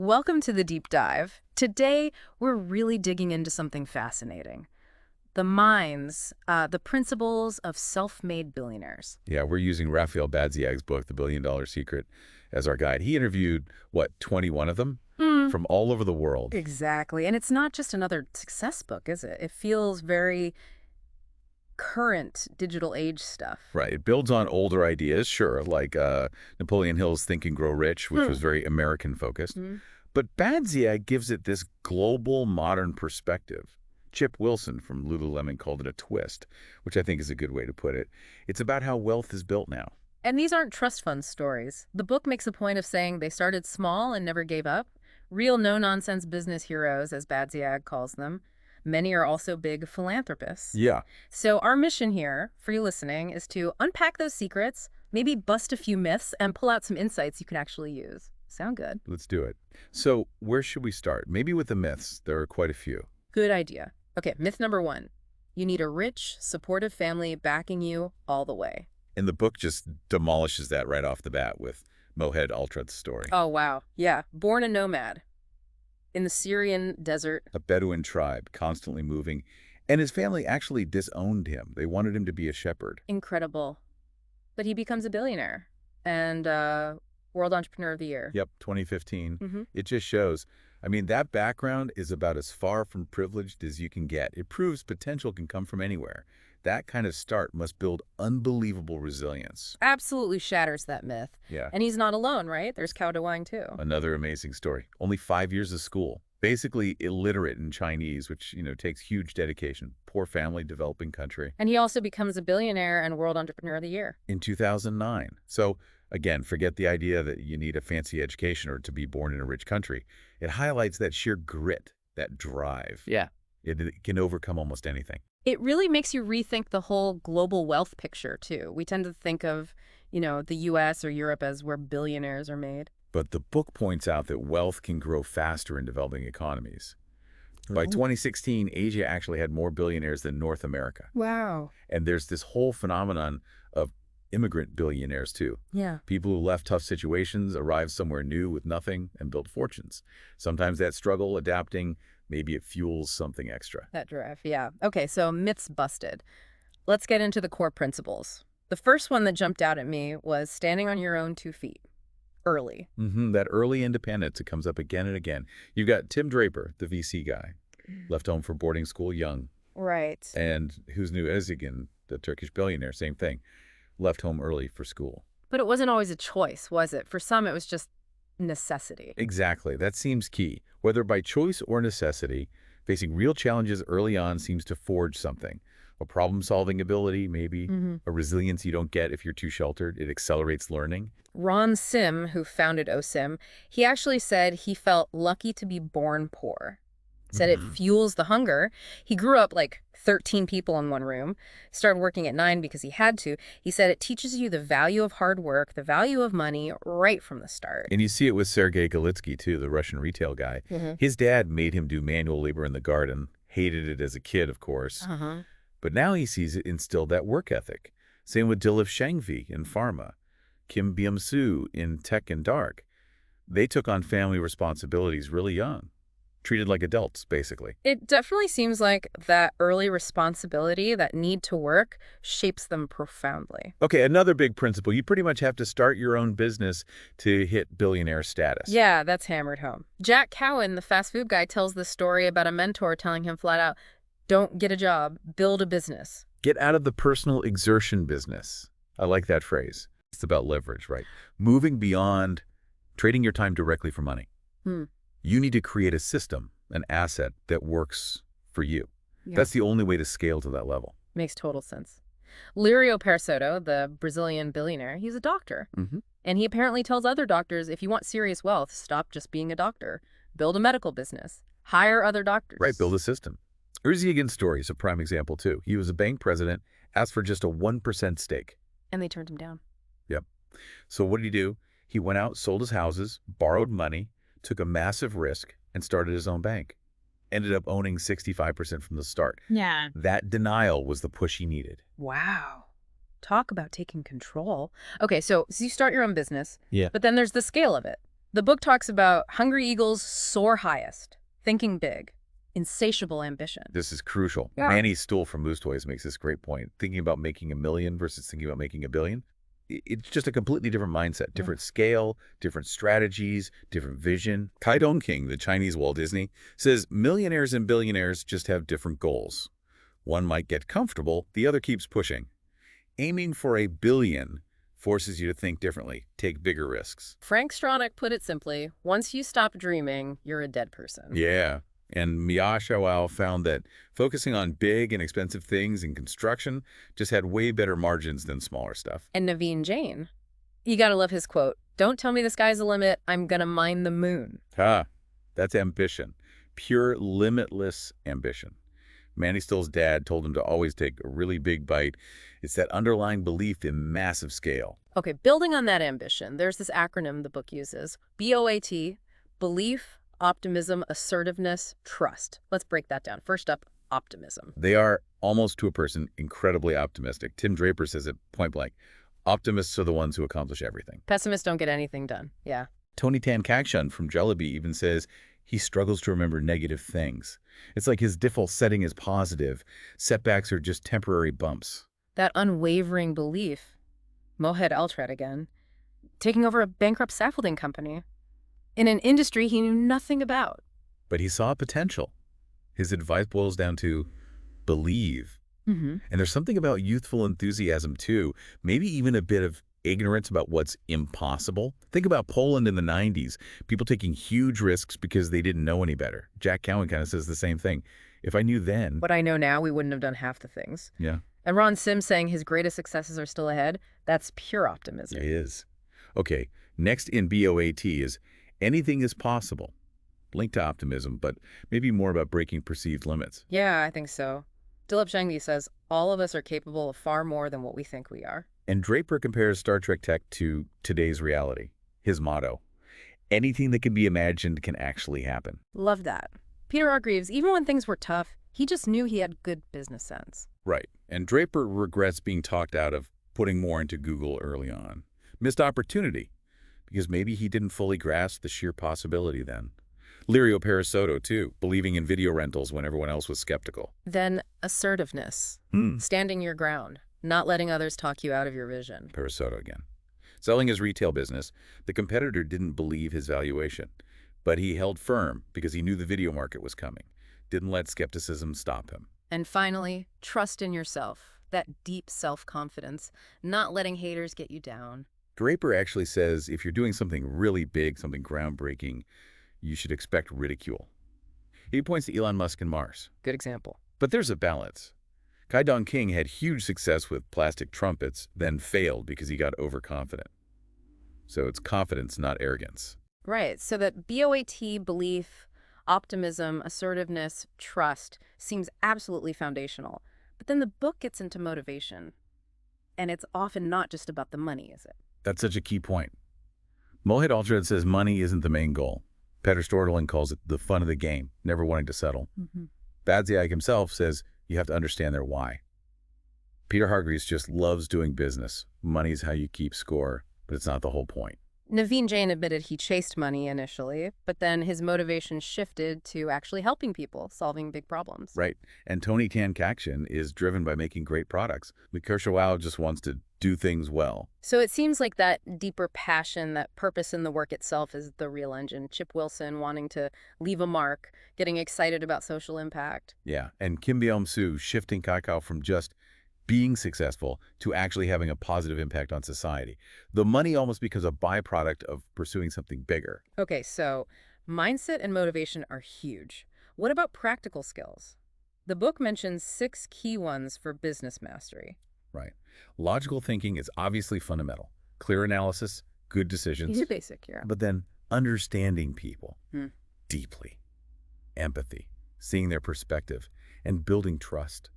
Welcome to the deep dive. Today, we're really digging into something fascinating. The minds, the principles of self-made billionaires. Yeah, we're using Raphael Badziag's book, The $1 Billion Secret, as our guide. He interviewed, 21 of them from all over the world. Exactly. And it's not just another success book, is it? It feels very current digital age stuff. Right. It builds on older ideas, sure, like Napoleon Hill's Think and Grow Rich, which was very American-focused. But Badziag gives it this global, modern perspective. Chip Wilson from Lululemon called it a twist, which I think is a good way to put it. It's about how wealth is built now. And these aren't trust fund stories. The book makes a point of saying they started small and never gave up. Real no-nonsense business heroes, as Badziag calls them. Many are also big philanthropists. Yeah. So our mission here, for you listening, is to unpack those secrets, maybe bust a few myths, and pull out some insights you can actually use. Sound good? Let's do it. So where should we start? Maybe with the myths. There are quite a few. Good idea. Okay, myth number 1. You need a rich, supportive family backing you all the way. And the book just demolishes that right off the bat with Mohed Altrad's story. Oh, wow. Yeah, born a nomad in the Syrian desert. A Bedouin tribe, constantly moving. And his family actually disowned him. They wanted him to be a shepherd. Incredible. But he becomes a billionaire and World Entrepreneur of the Year. Yep, 2015. It just shows. I mean, that background is about as far from privileged as you can get. It proves potential can come from anywhere. That kind of start must build unbelievable resilience. Absolutely shatters that myth. Yeah. And he's not alone, right? There's Cao Dawang, too. Another amazing story. Only 5 years of school. Basically illiterate in Chinese, which, takes huge dedication. Poor family, developing country. And he also becomes a billionaire and World Entrepreneur of the Year. In 2009. So, again, forget the idea that you need a fancy education or to be born in a rich country. It highlights that sheer grit, that drive. Yeah. It can overcome almost anything. It really makes you rethink the whole global wealth picture, too. We tend to think of, the U.S. or Europe as where billionaires are made. But the book points out that wealth can grow faster in developing economies. By 2016, Asia actually had more billionaires than North America. Wow. And there's this whole phenomenon of immigrant billionaires, too. Yeah. People who left tough situations, arrived somewhere new with nothing, and built fortunes. Sometimes that struggle, adapting, maybe it fuels something extra. That drive, yeah. Okay, so myths busted. Let's get into the core principles. The first one that jumped out at me was standing on your own 2 feet. Early. That early independence, it comes up again and again. You've got Tim Draper, the VC guy, left home for boarding school young. Right. And Hüsnü Özkan, the Turkish billionaire, same thing, left home early for school. But it wasn't always a choice, was it? For some, it was just necessity. Exactly. That seems key. Whether by choice or necessity, facing real challenges early on seems to forge something. A problem-solving ability, maybe. A resilience you don't get if you're too sheltered. It accelerates learning. Ron Sim, who founded OSIM, he actually said he felt lucky to be born poor. Said it fuels the hunger. He grew up like 13 people in one room, started working at 9 because he had to. He said it teaches you the value of hard work, the value of money right from the start. And you see it with Sergei Galitsky, too, the Russian retail guy. His dad made him do manual labor in the garden, hated it as a kid, of course. But now he sees it instilled that work ethic. Same with Dilip Shangvi in pharma, Kim Byung-soo in tech and dark. They took on family responsibilities really young. Treated like adults, basically. It definitely seems like that early responsibility, that need to work, shapes them profoundly. Okay, another big principle. You pretty much have to start your own business to hit billionaire status. Yeah, that's hammered home. Jack Cowan, the fast food guy, tells this story about a mentor telling him flat out, don't get a job, build a business. Get out of the personal exertion business. I like that phrase. It's about leverage, right? Moving beyond trading your time directly for money. You need to create a system, an asset that works for you. Yeah. That's the only way to scale to that level. Makes total sense. Lirio Persotto, the Brazilian billionaire, he's a doctor. And he apparently tells other doctors, if you want serious wealth, stop just being a doctor. Build a medical business. Hire other doctors. Right, build a system. Özkan's story is a prime example, too. He was a bank president, asked for just a 1% stake. And they turned him down. Yep. So what did he do? He went out, sold his houses, borrowed money, took a massive risk, and started his own bank. Ended up owning 65% from the start. Yeah. That denial was the push he needed. Wow. Talk about taking control. Okay, so you start your own business. Yeah. But then there's the scale of it. The book talks about hungry eagles soar highest, thinking big, insatiable ambition. This is crucial. Yeah. Manny Stool from Moose Toys makes this great point. Thinking about making a million versus thinking about making a billion, it's just a completely different mindset, different scale, different strategies, different vision. Kai King, the Chinese Walt Disney, says millionaires and billionaires just have different goals. One might get comfortable, the other keeps pushing. Aiming for a billion forces you to think differently, take bigger risks. Frank Stronach put it simply, once you stop dreaming, you're a dead person. Yeah. And Mia Shawao found that focusing on big and expensive things in construction just had way better margins than smaller stuff. And Naveen Jain, you gotta love his quote, "Don't tell me the sky's the limit, I'm gonna mine the moon." That's ambition. Pure, limitless ambition. Manny Still's dad told him to always take a really big bite. It's that underlying belief in massive scale. Okay, building on that ambition, there's this acronym the book uses, BOAT, belief, optimism, assertiveness, trust. Let's break that down. First up, optimism. They are, almost to a person, incredibly optimistic. Tim Draper says it point blank. Optimists are the ones who accomplish everything. Pessimists don't get anything done. Yeah. Tony Tan Kakshun from Jollibee even says he struggles to remember negative things. It's like his default setting is positive. Setbacks are just temporary bumps. That unwavering belief. Mohed Altred again, taking over a bankrupt scaffolding company in an industry he knew nothing about. But he saw potential. His advice boils down to believe. And there's something about youthful enthusiasm too, maybe even a bit of ignorance about what's impossible. Think about Poland in the 90s, people taking huge risks because they didn't know any better. Jack Cowan kind of says the same thing. If I knew then... What I know now, we wouldn't have done half the things. Yeah. And Ron Sims saying his greatest successes are still ahead, that's pure optimism. It is. Okay, next in BOAT is anything is possible. Linked to optimism, but maybe more about breaking perceived limits. Yeah, I think so. Dilip Shanghvi says, all of us are capable of far more than what we think we are. And Draper compares Star Trek tech to today's reality. His motto, anything that can be imagined can actually happen. Love that. Peter R. Greaves, even when things were tough, he just knew he had good business sense. Right. And Draper regrets being talked out of putting more into Google early on. Missed opportunity, because maybe he didn't fully grasp the sheer possibility then. Lirio Perisotto, too, believing in video rentals when everyone else was skeptical. Then assertiveness, standing your ground, not letting others talk you out of your vision. Perisotto again. Selling his retail business, the competitor didn't believe his valuation, but he held firm because he knew the video market was coming. Didn't let skepticism stop him. And finally, trust in yourself, that deep self-confidence, not letting haters get you down. Draper actually says if you're doing something really big, something groundbreaking, you should expect ridicule. He points to Elon Musk and Mars. Good example. But there's a balance. Kai King had huge success with plastic trumpets, then failed because he got overconfident. So it's confidence, not arrogance. Right, so that BOAT, belief, optimism, assertiveness, trust seems absolutely foundational. But then the book gets into motivation. And it's often not just about the money, is it? That's such a key point. Mohit Altred says money isn't the main goal. Peter Stortling calls it the fun of the game, never wanting to settle. Badziak himself says you have to understand their why. Peter Hargreaves just loves doing business. Money's how you keep score, but it's not the whole point. Naveen Jain admitted he chased money initially, but then his motivation shifted to actually helping people, solving big problems. Right. And Tony Tan Kakshun is driven by making great products. Mikersha Wow just wants to do things well. So it seems like that deeper passion, that purpose in the work itself is the real engine. Chip Wilson wanting to leave a mark, getting excited about social impact. Yeah. And Kim Byung-soo shifting Kakao from just being successful to actually having a positive impact on society. The money almost becomes a byproduct of pursuing something bigger. Okay, so mindset and motivation are huge. What about practical skills? The book mentions 6 key ones for business mastery. Right. Logical thinking is obviously fundamental. Clear analysis, good decisions. Basic, yeah. But then understanding people deeply. Empathy, seeing their perspective, and building trust.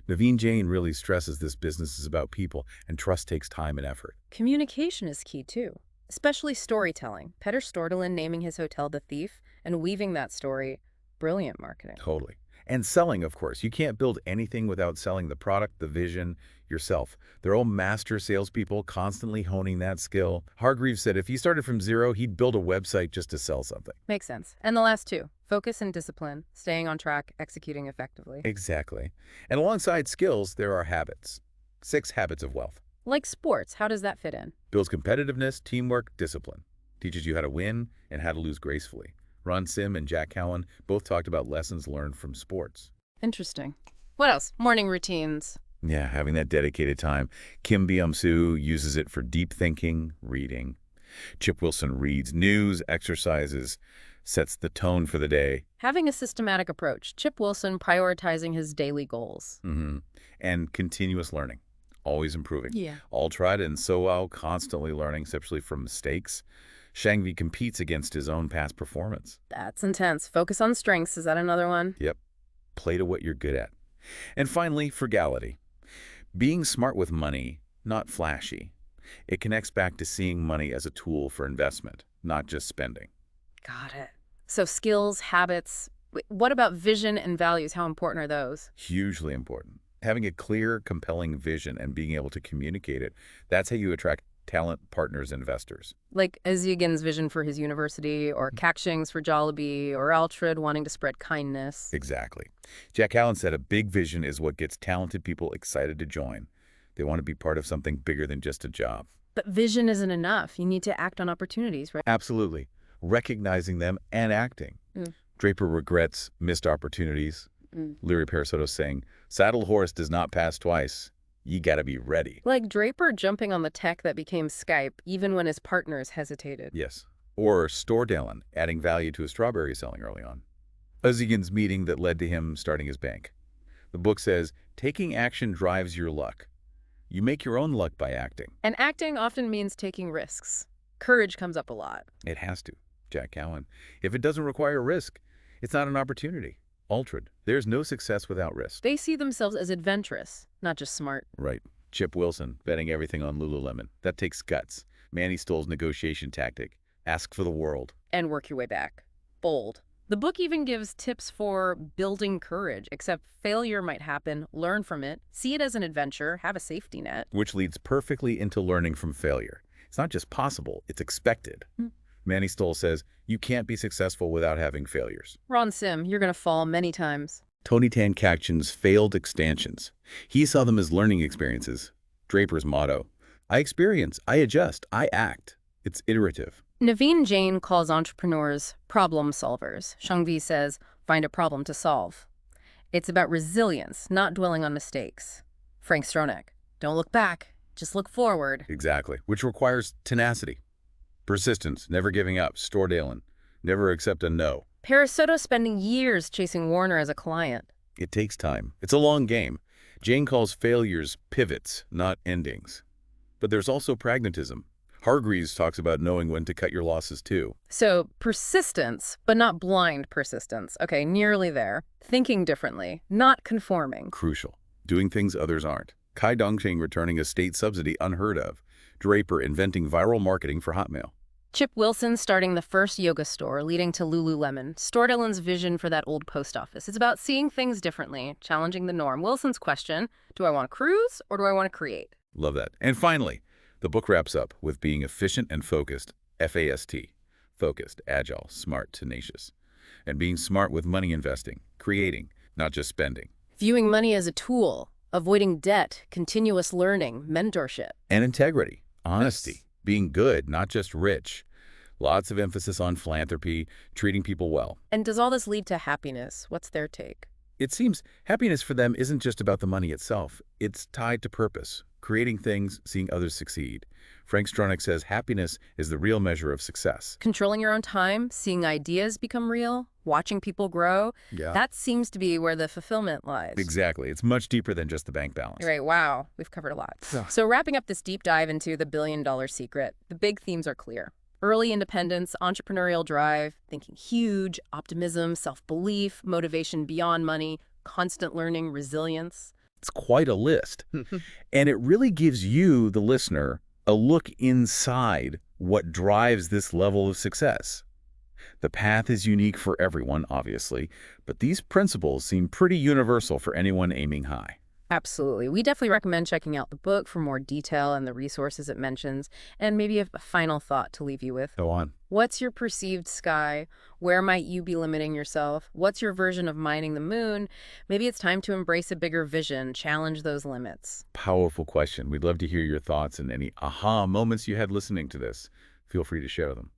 Naveen Jain really stresses this business is about people, and trust takes time and effort. Communication is key, too, especially storytelling. Peter Stortling naming his hotel The Thief and weaving that story, brilliant marketing. Totally. And selling, of course. You can't build anything without selling the product, the vision, yourself. They're all master salespeople, constantly honing that skill. Hargreaves said if he started from zero, he'd build a website just to sell something. Makes sense. And the last two, focus and discipline, staying on track, executing effectively. Exactly. And alongside skills, there are habits. 6 habits of wealth. Like sports, how does that fit in? Builds competitiveness, teamwork, discipline. Teaches you how to win and how to lose gracefully. Ron Sim and Jack Cowan both talked about lessons learned from sports. Interesting. What else? Morning routines. Yeah, having that dedicated time. Kim Byung-soo uses it for deep thinking, reading. Chip Wilson reads news, exercises, sets the tone for the day. Having a systematic approach. Chip Wilson prioritizing his daily goals. And continuous learning, always improving. Yeah. All tried and so well, constantly learning, especially from mistakes. Shangvi competes against his own past performance. That's intense. Focus on strengths. Is that another one? Yep. Play to what you're good at. And finally, frugality. Being smart with money, not flashy. It connects back to seeing money as a tool for investment, not just spending. Got it. So skills, habits. What about vision and values? How important are those? Hugely important. Having a clear, compelling vision and being able to communicate it, that's how you attract talent, partners, investors. Like Ezeugen's vision for his university, or Kakshing's for Jollibee, or Altred wanting to spread kindness. Exactly. Jack Allen said a big vision is what gets talented people excited to join. They want to be part of something bigger than just a job. But vision isn't enough. You need to act on opportunities, right? Absolutely. Recognizing them and acting. Draper regrets missed opportunities. Leary Parasoto saying, saddle horse does not pass twice. You gotta be ready. Like Draper jumping on the tech that became Skype, even when his partners hesitated. Yes. Or Stordalen adding value to his strawberry selling early on. Ezeugen's meeting that led to him starting his bank. The book says, taking action drives your luck. You make your own luck by acting. And acting often means taking risks. Courage comes up a lot. It has to. Jack Cowan. If it doesn't require risk, it's not an opportunity. Altred. There's no success without risk. They see themselves as adventurous, not just smart. Right. Chip Wilson, betting everything on Lululemon. That takes guts. Manny Stoll's negotiation tactic. Ask for the world. And work your way back. Bold. The book even gives tips for building courage, except failure might happen, learn from it, see it as an adventure, have a safety net. Which leads perfectly into learning from failure. It's not just possible, it's expected. Manny Stoll says, you can't be successful without having failures. Ron Sim, you're going to fall many times. Tony Tan Kakchin's failed expansions. He saw them as learning experiences. Draper's motto, I experience, I adjust, I act. It's iterative. Naveen Jain calls entrepreneurs problem solvers. Shangvi says, find a problem to solve. It's about resilience, not dwelling on mistakes. Frank Stronach, don't look back, just look forward. Exactly, which requires tenacity. Persistence, never giving up. Stordalen, never accept a no. Parasoto spending years chasing Warner as a client. It takes time. It's a long game. Jane calls failures pivots, not endings. But there's also pragmatism. Hargreaves talks about knowing when to cut your losses too. So persistence, but not blind persistence. Okay, nearly there. Thinking differently, not conforming. Crucial. Doing things others aren't. Kai Dongqing returning a state subsidy unheard of. Draper inventing viral marketing for Hotmail. Chip Wilson starting the first yoga store, leading to Lululemon. Stordalen's vision for that old post office. It's about seeing things differently, challenging the norm. Wilson's question, do I want to cruise or do I want to create? Love that. And finally, the book wraps up with being efficient and focused, F-A-S-T. Focused, agile, smart, tenacious. And being smart with money investing, creating, not just spending. Viewing money as a tool, avoiding debt, continuous learning, mentorship. And integrity, honesty, being good, not just rich. Lots of emphasis on philanthropy, treating people well. And does all this lead to happiness? What's their take? It seems happiness for them isn't just about the money itself. It's tied to purpose, creating things, seeing others succeed. Frank Stronach says happiness is the real measure of success. Controlling your own time, seeing ideas become real, watching people grow. Yeah. That seems to be where the fulfillment lies. Exactly. It's much deeper than just the bank balance. Right. Wow. We've covered a lot. So wrapping up this deep dive into the billion-dollar secret, the big themes are clear. Early independence, entrepreneurial drive, thinking huge, optimism, self-belief, motivation beyond money, constant learning, resilience. It's quite a list. And it really gives you, the listener, a look inside what drives this level of success. The path is unique for everyone, obviously, but these principles seem pretty universal for anyone aiming high. Absolutely. We definitely recommend checking out the book for more detail and the resources it mentions, and maybe a final thought to leave you with. Go on. What's your perceived sky? Where might you be limiting yourself? What's your version of mining the moon? Maybe it's time to embrace a bigger vision, challenge those limits. Powerful question. We'd love to hear your thoughts and any aha moments you had listening to this. Feel free to share them.